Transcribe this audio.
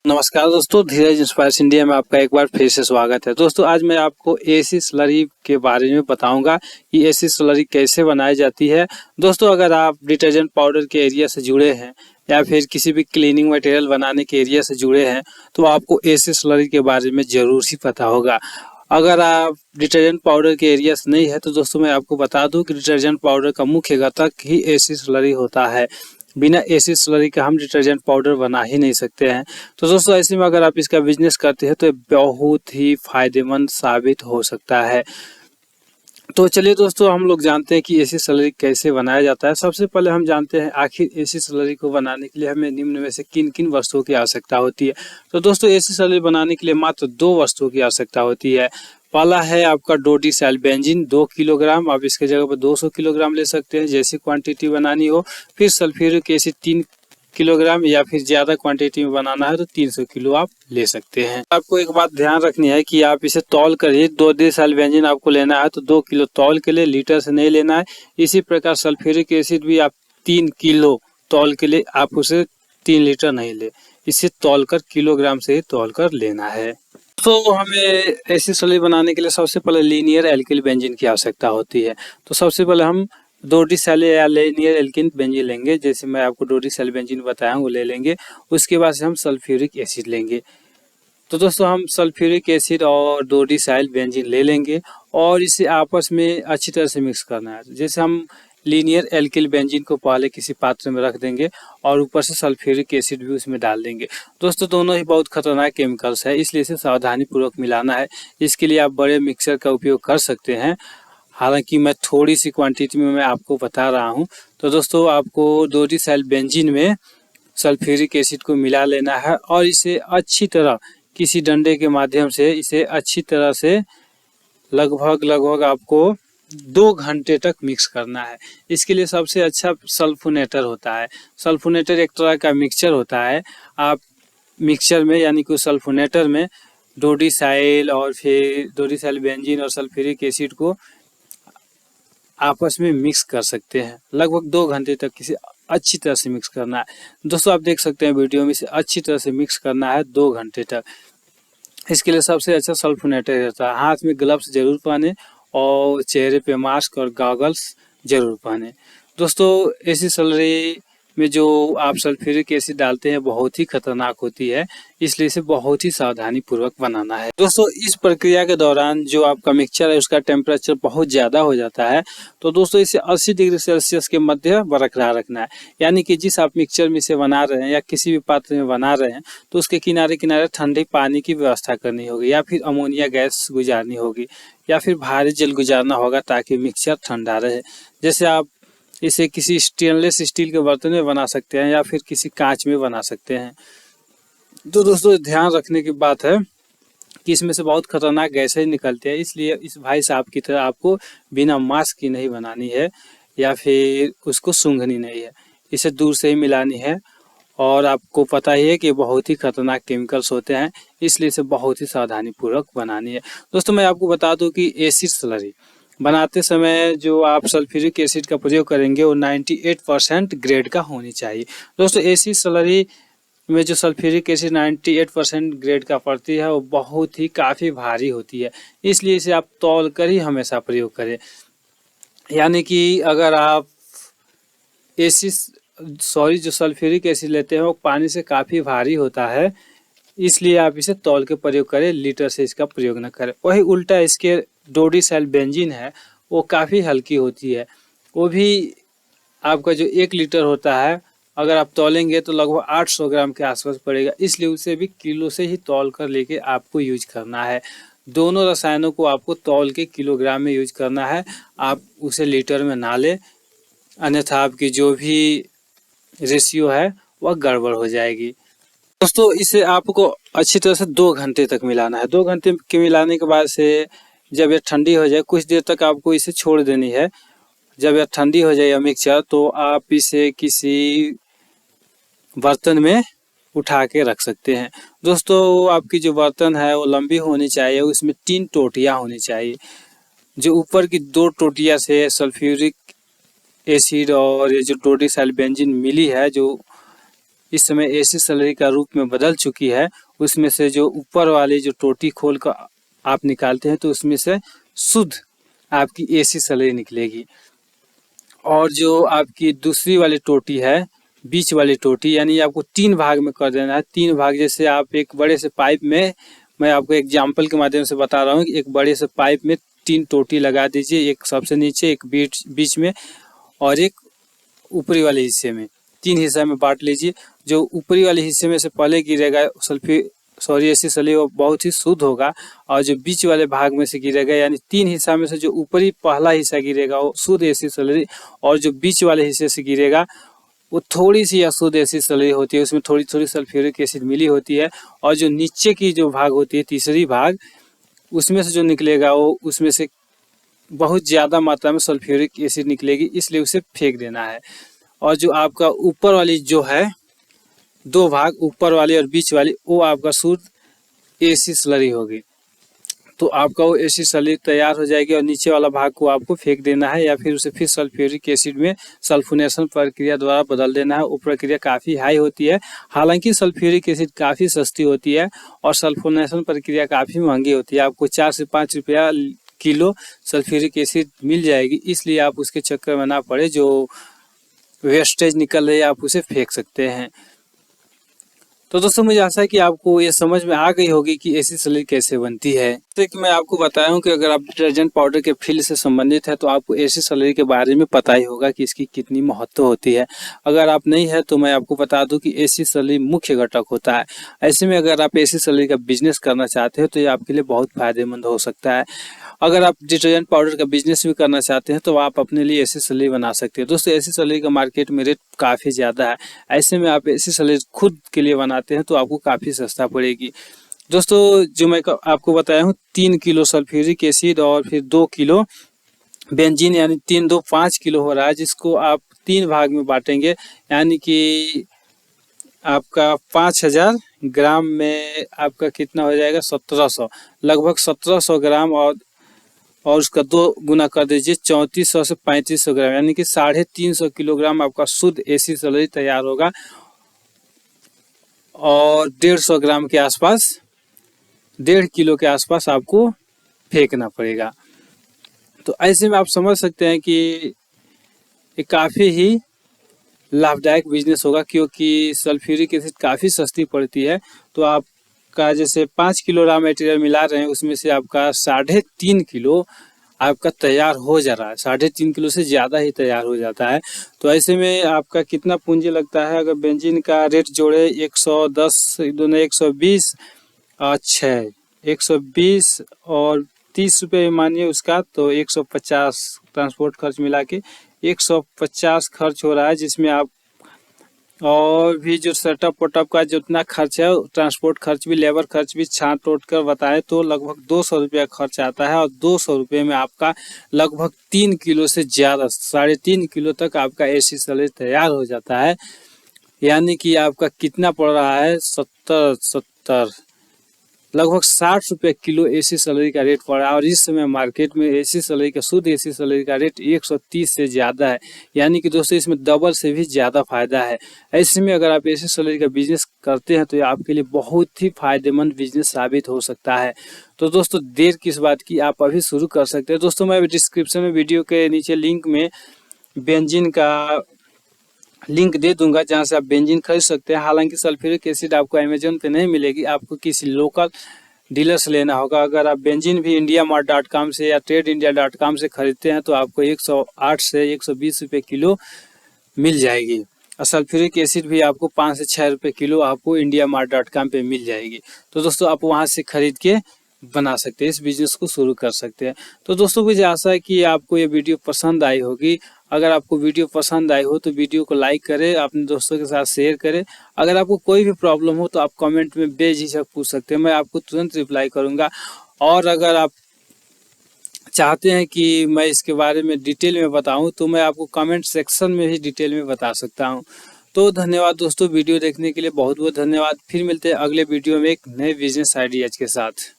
नमस्कार दोस्तों, धीरज inspires India में आपका एक बार फिर से स्वागत है। दोस्तों आज मैं आपको एसी स्लरी के बारे में बताऊंगा कि एसी स्लरी कैसे बनाई जाती है। दोस्तों अगर आप डिटर्जेंट पाउडर के एरिया से जुड़े हैं या फिर किसी भी क्लीनिंग मटेरियल बनाने के एरिया से जुड़े हैं तो आपको एसी स्लरी के बारे में जरूर ही पता होगा। अगर आप डिटर्जेंट पाउडर के एरिया से नहीं है तो दोस्तों मैं आपको बता दूं कि डिटर्जेंट पाउडर का मुख्य घटक ही एसी स्लरी होता है। बिना एसी स्लरी का हम डिटर्जेंट पाउडर बना ही नहीं सकते हैं। तो दोस्तों ऐसे में अगर आप इसका बिजनेस करते हैं तो बहुत ही फायदेमंद साबित हो सकता है। तो चलिए दोस्तों हम लोग जानते हैं कि एसी स्लरी कैसे बनाया जाता है। सबसे पहले हम जानते हैं आखिर एसी स्लरी को बनाने के लिए हमें निम्न में से किन किन वस्तुओं की आवश्यकता होती है। तो दोस्तों एसी स्लरी बनाने के लिए मात्र 2 वस्तुओं की आवश्यकता होती है। पहला है आपका डोडीसाइल बेंजीन 2 किलोग्राम, आप इसके जगह पर 200 किलोग्राम ले सकते हैं जैसी क्वांटिटी बनानी हो। फिर सल्फ्यूरिक एसिड 3 किलोग्राम या फिर ज्यादा क्वांटिटी में बनाना है तो 300 किलो आप ले सकते हैं। आपको एक बात ध्यान रखनी है कि आप इसे तौल कर ही 2 डिसाइल बेंजीन आपको लेना है तो 2 किलो तौल के लिए, लीटर से नहीं लेना है। इसी प्रकार सल्फ्यूरिक एसिड भी आप 3 किलो तौल के लिए आप उसे 3 लीटर नहीं ले, इसे तौल कर किलोग्राम से ही तौल कर लेना है। तो हमें एसी स्लरी बनाने के लिए सबसे पहले लीनियर एल्किल बेंजीन की आवश्यकता होती है। तो सबसे पहले हम डोडीसाइल या लीनियर एल्किल बेंजीन लेंगे, जैसे मैं आपको डोडीसाइल बेंजीन बताया वो ले लेंगे। उसके बाद से हम सल्फ्यूरिक एसिड लेंगे। तो दोस्तों हम सल्फ्यूरिक एसिड और डोडीसाइल बेंजीन ले लेंगे और इसे आपस में अच्छी तरह से मिक्स करना है। जैसे हम लीनियर एल्किल बेंजीन को पहले किसी पात्र में रख देंगे और ऊपर से सल्फ्यूरिक एसिड भी उसमें डाल देंगे। दोस्तों दोनों ही बहुत खतरनाक केमिकल्स है, इसलिए इसे सावधानी पूर्वक मिलाना है। इसके लिए आप बड़े मिक्सर का उपयोग कर सकते हैं, हालांकि मैं थोड़ी सी क्वांटिटी में मैं आपको बता रहा हूं। तो दोस्तों आपको डोडीसाइल बेंजीन में सल्फ्यूरिक एसिड को मिला लेना है और इसे अच्छी तरह किसी डंडे के माध्यम से इसे अच्छी तरह से लगभग आपको 2 घंटे तक मिक्स करना है। इसके लिए सबसे अच्छा सल्फोनेटर होता है। सल्फोनेटर एक तरह का मिक्सचर होता है। आप मिक्सचर में यानी कि सल्फोनेटर में डोडीसाइल और फिर डोडीसाइल बेंजीन और सल्फ्यूरिक एसिड को आपस में मिक्स कर सकते हैं। लगभग 2 घंटे तक किसी अच्छी तरह से मिक्स करना है। दोस्तों आप देख सकते हैं वीडियो में, इसे अच्छी तरह से मिक्स करना है 2 घंटे तक। इसके लिए सबसे अच्छा सल्फोनेटर रहता है। हाथ में ग्लव्स जरूर पहने और चेहरे पे मास्क और गॉगल्स जरूर पहने। दोस्तों एसी स्लरी में जो आप सल्फ्यूरिक एसिड डालते हैं बहुत ही खतरनाक होती है, इसलिए इसे बहुत ही सावधानी पूर्वक बनाना है। दोस्तों इस प्रक्रिया के दौरान जो आपका मिक्सचर है उसका टेम्परेचर बहुत ज्यादा हो जाता है। तो दोस्तों इसे 80 डिग्री सेल्सियस के मध्य बरकरार रखना है। यानी कि जिस आप मिक्सचर में इसे बना रहे हैं या किसी भी पात्र में बना रहे हैं तो उसके किनारे किनारे ठंडे पानी की व्यवस्था करनी होगी या फिर अमोनिया गैस गुजारनी होगी या फिर भारी जल गुजारना होगा ताकि मिक्सचर ठंडा रहे। जैसे आप इसे किसी स्टेनलेस स्टील के बर्तन में बना सकते हैं या फिर किसी कांच में बना सकते हैं। तो दोस्तों ध्यान रखने की बात है कि इसमें से बहुत खतरनाक गैसें निकलती है, इसलिए इस भाई साहब की तरह आपको बिना मास्क की नहीं बनानी है या फिर उसको सूंघनी नहीं है, इसे दूर से ही मिलानी है। और आपको पता ही है कि बहुत ही खतरनाक केमिकल्स होते हैं, इसलिए इसे बहुत ही सावधानी पूर्वक बनानी है। दोस्तों मैं आपको बता दूं कि एसिड स्लरी बनाते समय जो आप सल्फ्यूरिक एसिड का प्रयोग करेंगे वो 98% ग्रेड का होनी चाहिए। दोस्तों एसिड स्लरी में जो सल्फ्यूरिक एसिड 98% ग्रेड का पड़ती है वो बहुत ही काफ़ी भारी होती है, इसलिए इसे आप तौल कर ही हमेशा प्रयोग करें। यानी कि अगर आप जो सल्फ्यूरिक एसिड लेते हैं वो पानी से काफ़ी भारी होता है, इसलिए आप इसे तौल के प्रयोग करें, लीटर से इसका प्रयोग न करें। वही उल्टा इसके डोडीसाइल बेंजीन है वो काफ़ी हल्की होती है, वो भी आपका जो 1 लीटर होता है अगर आप तौलेंगे तो लगभग 800 ग्राम के आसपास पड़ेगा, इसलिए उसे भी किलो से ही तौल कर लेके आपको यूज करना है। दोनों रसायनों को आपको तौल के किलोग्राम में यूज करना है, आप उसे लीटर में ना ले, अन्यथा आपकी जो भी रेशियो है वह गड़बड़ हो जाएगी। दोस्तों इसे आपको अच्छी तरह से 2 घंटे तक मिलाना है। 2 घंटे के मिलाने के बाद से जब यह ठंडी हो जाए कुछ देर तक आपको इसे छोड़ देनी है। जब यह ठंडी हो जाए मिक्सचर तो आप इसे किसी बर्तन में उठा के रख सकते हैं। दोस्तों आपकी जो बर्तन है वो लंबी होनी चाहिए, उसमें 3 टोटियाँ होनी चाहिए। जो ऊपर की 2 टोटियाँ से सल्फ्यूरिक एसिड और ये जो डोडीसाइल बेंजीन मिली है जो इस समय एसिड स्लरी का रूप में बदल चुकी है, उसमें से जो ऊपर वाली जो टोटी खोल कर आप निकालते हैं तो उसमें से शुद्ध आपकी एसिड स्लरी निकलेगी। और जो आपकी दूसरी वाली टोटी है, बीच वाली टोटी, यानी आपको 3 भाग में कर देना है। 3 भाग, जैसे आप एक बड़े से पाइप में, मैं आपको एग्जाम्पल के माध्यम से बता रहा हूँ, एक बड़े से पाइप में 3 टोटी लगा दीजिए, एक सबसे नीचे, एक बीच में और एक ऊपरी वाले हिस्से में। 3 हिस्सा में बांट लीजिए। जो ऊपरी वाले हिस्से में से पहले गिरेगा एसिड स्लरी वो बहुत ही शुद्ध होगा, और जो बीच वाले भाग में से गिरेगा, यानी 3 हिस्सा में से जो ऊपरी पहला हिस्सा गिरेगा वो शुद्ध एसिड स्लरी, और जो बीच वाले हिस्से से गिरेगा वो थोड़ी सी अशुद्ध एसिड स्लरी होती है, उसमें थोड़ी थोड़ी सल्फ्यूरिक एसिड मिली होती है। और जो नीचे की जो भाग होती है, तीसरी भाग, उसमें से जो निकलेगा वो उसमें से बहुत ज़्यादा मात्रा में सल्फ्यूरिक एसिड निकलेगी, इसलिए उसे फेंक देना है। और जो आपका ऊपर वाली जो है 2 भाग, ऊपर वाली और बीच वाली, वो आपका शुद्ध एसिड स्लरी होगी। तो आपका वो एसिड स्लरी तैयार हो जाएगी, और नीचे वाला भाग को आपको फेंक देना है, या फिर उसे फिर सल्फ्यूरिक एसिड में सल्फोनेशन प्रक्रिया द्वारा बदल देना है। वो प्रक्रिया काफ़ी हाई होती है, हालांकि सल्फ्यूरिक एसिड काफ़ी सस्ती होती है और सल्फोनेशन प्रक्रिया काफ़ी महंगी होती है। आपको 4 से 5 रुपया किलो सल्फ्यूरिक एसिड मिल जाएगी, इसलिए आप उसके चक्कर में ना पड़े। जो वेस्टेज निकल रही है आप उसे फेंक सकते हैं। तो दोस्तों, मुझे आशा है कि आपको ये समझ में आ गई होगी कि एसिड स्लरी कैसे बनती है। जैसे कि मैं आपको बताया हूँ कि अगर आप डिटर्जेंट पाउडर के फील्ड से संबंधित है तो आपको एसिड स्लरी के बारे में पता ही होगा कि इसकी कितनी महत्व होती है। अगर आप नहीं है तो मैं आपको बता दूं कि एसिड स्लरी मुख्य घटक होता है। ऐसे में अगर आप एसिड स्लरी का बिजनेस करना चाहते हो तो ये आपके लिए बहुत फायदेमंद हो सकता है। अगर आप डिटर्जेंट पाउडर का बिजनेस भी करना चाहते हैं तो आप अपने लिए एसिड स्लरी बना सकते हैं। दोस्तों, एसिड स्लरी का मार्केट में रेट काफ़ी ज़्यादा है। ऐसे में आप एसिड स्लरी खुद के लिए बनाते हैं तो आपको काफ़ी सस्ता पड़ेगी। दोस्तों, जो मैं आपको बताया हूँ, 3 किलो सल्फ्यूरिक एसिड और फिर 2 किलो बेंजीन, यानी 3 2 5 किलो हो रहा है, जिसको आप 3 भाग में बांटेंगे, यानी कि आपका 5000 ग्राम में आपका कितना हो जाएगा, 1700, लगभग 1700 ग्राम, और उसका 2 गुना कर दीजिए, 3400 से 3500 ग्राम, यानी कि 350 किलोग्राम आपका शुद्ध एसिड स्लरी तैयार होगा। और 150 ग्राम के आसपास, 1.5 किलो के आसपास आपको फेंकना पड़ेगा। तो ऐसे में आप समझ सकते हैं कि ये काफ़ी ही लाभदायक बिजनेस होगा, क्योंकि सल्फ्यूरिक एसिड काफ़ी सस्ती पड़ती है। तो आपका जैसे 5 किलो रॉ मटेरियल मिला रहे हैं, उसमें से आपका 3.5 किलो आपका तैयार हो जा रहा है, 3.5 किलो से ज़्यादा ही तैयार हो जाता है। तो ऐसे में आपका कितना पूंजी लगता है, अगर बेंजीन का रेट जोड़े 110 दोनों 120 और 6 120 और 30 रुपये मानिए उसका, तो 150 ट्रांसपोर्ट खर्च मिला के 150 खर्च हो रहा है, जिसमें आप और भी जो सेटअप वटअप का जितना खर्च है, ट्रांसपोर्ट खर्च भी, लेबर खर्च भी छांट टोट कर बताए तो लगभग 200 रुपया खर्च आता है। और 200 रुपये में आपका लगभग 3 किलो से ज़्यादा, 3.5 किलो तक आपका एसिड स्लरी तैयार हो जाता है। यानी कि आपका कितना पड़ रहा है, 70 लगभग 60 रुपये किलो एसिड स्लरी का रेट पड़ा है। और इस समय मार्केट में एसिड स्लरी का, शुद्ध एसिड स्लरी का रेट 130 से ज़्यादा है, यानी कि दोस्तों इसमें डबल से भी ज़्यादा फायदा है। ऐसे में अगर आप एसिड स्लरी का बिजनेस करते हैं तो ये आपके लिए बहुत ही फायदेमंद बिजनेस साबित हो सकता है। तो दोस्तों, देर किस बात की, आप अभी शुरू कर सकते हैं। दोस्तों, मैं डिस्क्रिप्शन में वीडियो के नीचे लिंक में बेंजीन का लिंक दे दूंगा, जहां से आप बेंजीन खरीद सकते हैं। हालांकि सल्फ्यूरिक एसिड आपको अमेजोन पे नहीं मिलेगी, आपको किसी लोकल डीलर से लेना होगा। अगर आप बेंजीन भी indiamart.com से या TradeIndia.com से खरीदते हैं तो आपको 108 से 120 रुपये किलो मिल जाएगी। और सल्फ्यूरिक एसिड भी आपको 5 से 6 रुपये किलो आपको indiamart.com पे मिल जाएगी। तो दोस्तों, आप वहां से खरीद के बना सकते हैं, इस बिजनेस को शुरू कर सकते हैं। तो दोस्तों, मुझे आशा है कि आपको ये वीडियो पसंद आई होगी। अगर आपको वीडियो पसंद आई हो तो वीडियो को लाइक करें, अपने दोस्तों के साथ शेयर करें। अगर आपको कोई भी प्रॉब्लम हो तो आप कमेंट में बेझिझक पूछ सकते हैं, मैं आपको तुरंत रिप्लाई करूंगा। और अगर आप चाहते हैं कि मैं इसके बारे में डिटेल में बताऊं तो मैं आपको कमेंट सेक्शन में भी डिटेल में बता सकता हूं। तो धन्यवाद दोस्तों, वीडियो देखने के लिए बहुत बहुत धन्यवाद। फिर मिलते हैं अगले वीडियो में एक नए बिजनेस आइडियाज के साथ।